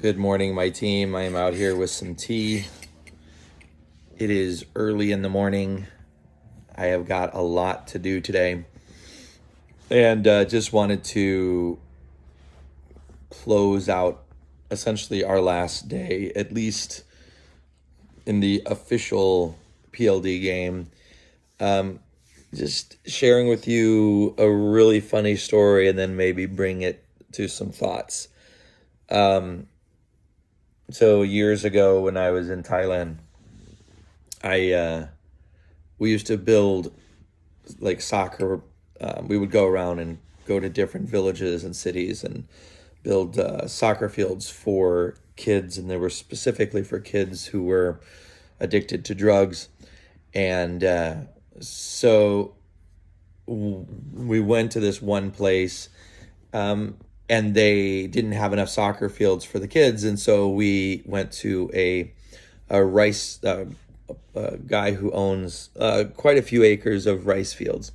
Good morning, my team. I am out here with some tea. It is early in the morning. I have got a lot to do today, and just wanted to close out essentially our last day, at least in the official PLD game. Just sharing with you a really funny story and then maybe bring it to some thoughts. So years ago when I was in Thailand, we used to build like soccer. We would go around and go to different villages and cities and build soccer fields for kids, and they were specifically for kids who were addicted to drugs. And so we went to this one place, and they didn't have enough soccer fields for the kids, and so we went to a rice a guy who owns quite a few acres of rice fields.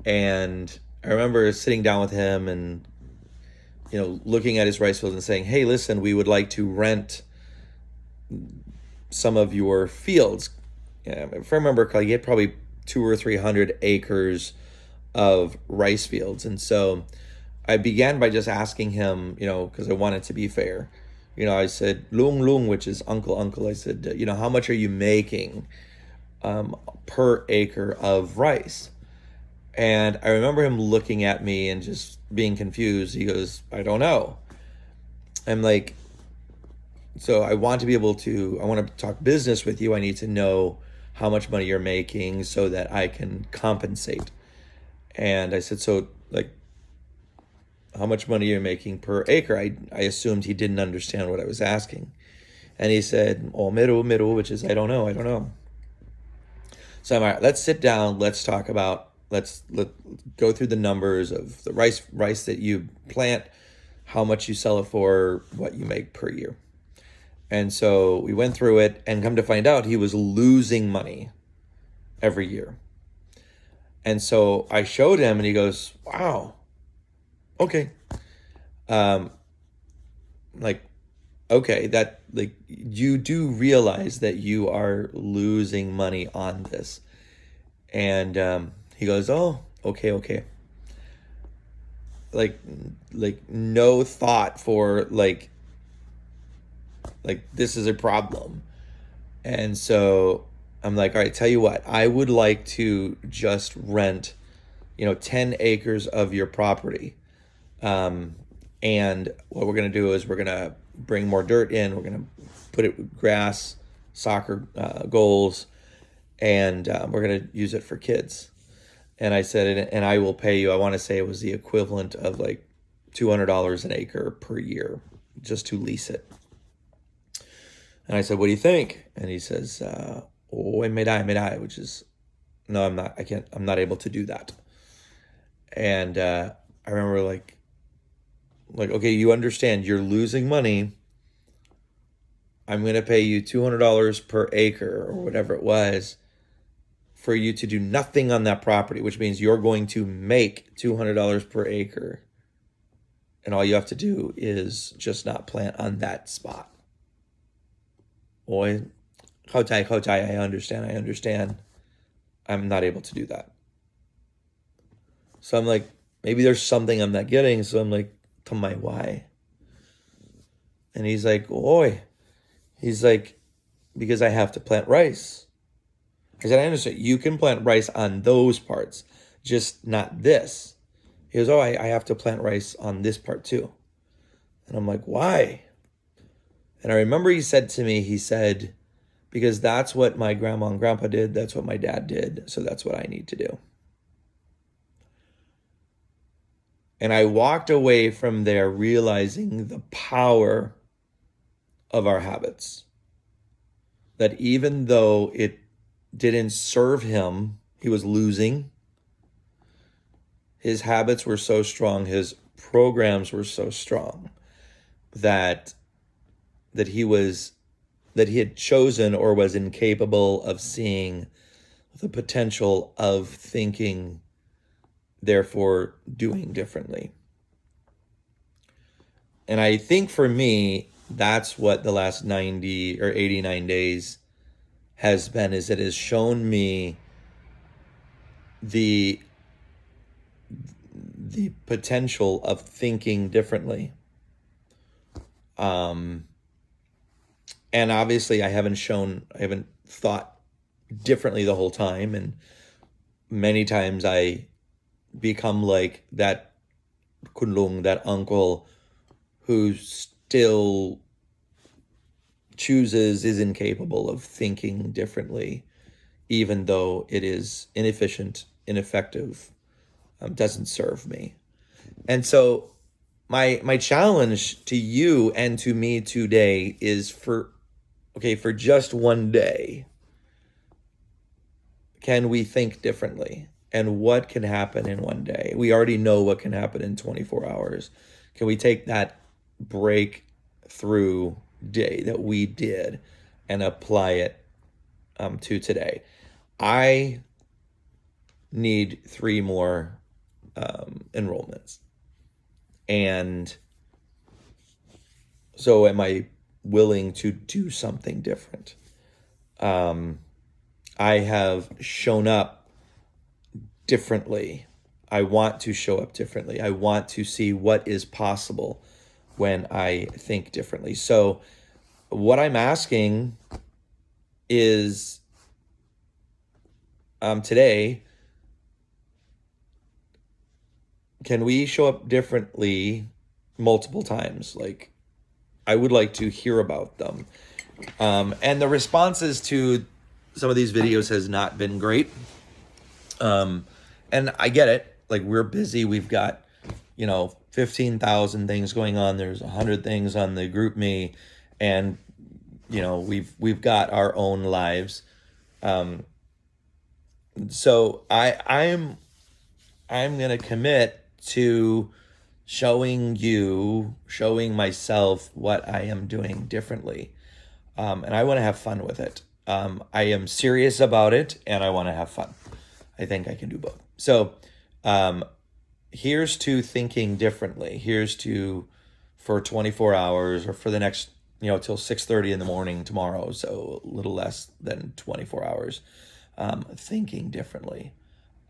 And I remember sitting down with him and looking at his rice fields and saying, "Hey, listen, we would like to rent some of your fields." If I remember correctly, he had probably 200 or 300 acres of rice fields, and so I began by just asking him, because I wanted to be fair. I said, "Lung Lung," which is uncle, uncle. I said, "How much are you making per acre of rice?" And I remember him looking at me and just being confused. He goes, "I don't know." I'm like, "So I want to talk business with you. I need to know how much money you're making so that I can compensate." And I said, "So, like, how much money you're making per acre?" I assumed he didn't understand what I was asking. And he said, "Oh, middle," which is, I don't know. So I'm all right, let's sit down, let's talk about, let go through the numbers of the rice that you plant, how much you sell it for, what you make per year. And so we went through it, and come to find out he was losing money every year. And so I showed him, and he goes, "Wow, okay." Like, okay, that, like, you do realize that you are losing money on this. And he goes, "Oh, okay." Like, no thought for this is a problem. And so I'm like, "All right, tell you what, I would like to just rent 10 acres of your property. And what we're going to do is we're going to bring more dirt in. We're going to put it with grass, soccer goals, and we're going to use it for kids." And I said, "And I will pay you," I want to say it was the equivalent of like $200 an acre per year just to lease it. And I said, "What do you think?" And he says, "Oh, medai," which is, "No, I'm not. I can't. I'm not able to do that." And I remember okay, you understand you're losing money. I'm going to pay you $200 per acre or whatever it was for you to do nothing on that property, which means you're going to make $200 per acre. And all you have to do is just not plant on that spot. Boy, I understand. I'm not able to do that. So I'm like, maybe there's something I'm not getting. So I'm like, "Tamai, why?" And he's like, "Oi." He's like, "Because I have to plant rice." I said, "I understand. You can plant rice on those parts, just not this." He goes, "Oh, I have to plant rice on this part too." And I'm like, "Why?" And I remember he said to me, he said, "Because that's what my grandma and grandpa did. That's what my dad did. So that's what I need to do." And I walked away from there realizing the power of our habits. That even though it didn't serve him, he was losing. His habits were so strong, his programs were so strong that he had chosen or was incapable of seeing the potential of thinking, therefore doing differently. And I think for me, that's what the last 90 or 89 days has been, is it has shown me the potential of thinking differently. And obviously I haven't thought differently the whole time. And many times I become like that kunlung, that uncle who still is incapable of thinking differently, even though it is inefficient, ineffective, doesn't serve me. And so my challenge to you and to me today is for just one day, can we think differently? And what can happen in one day? We already know what can happen in 24 hours. Can we take that breakthrough day that we did and apply it to today? I need 3 more enrollments. And so am I willing to do something different? I have shown up differently. I want to show up differently. I want to see what is possible when I think differently. So what I'm asking is today, can we show up differently multiple times? Like, I would like to hear about them. And the responses to some of these videos has not been great. And I get it. Like, we're busy. We've got, 15,000 things going on. There's 100 things on the GroupMe, and, we've got our own lives. So I'm going to commit to showing myself what I am doing differently. And I want to have fun with it. I am serious about it, and I want to have fun. I think I can do both. So here's to thinking differently. Here's to, for 24 hours or for the next, till 6:30 in the morning tomorrow, so a little less than 24 hours, thinking differently.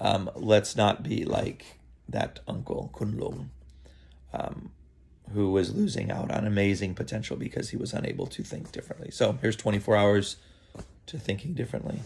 Let's not be like that Uncle Kunlung, who was losing out on amazing potential because he was unable to think differently. So here's 24 hours to thinking differently.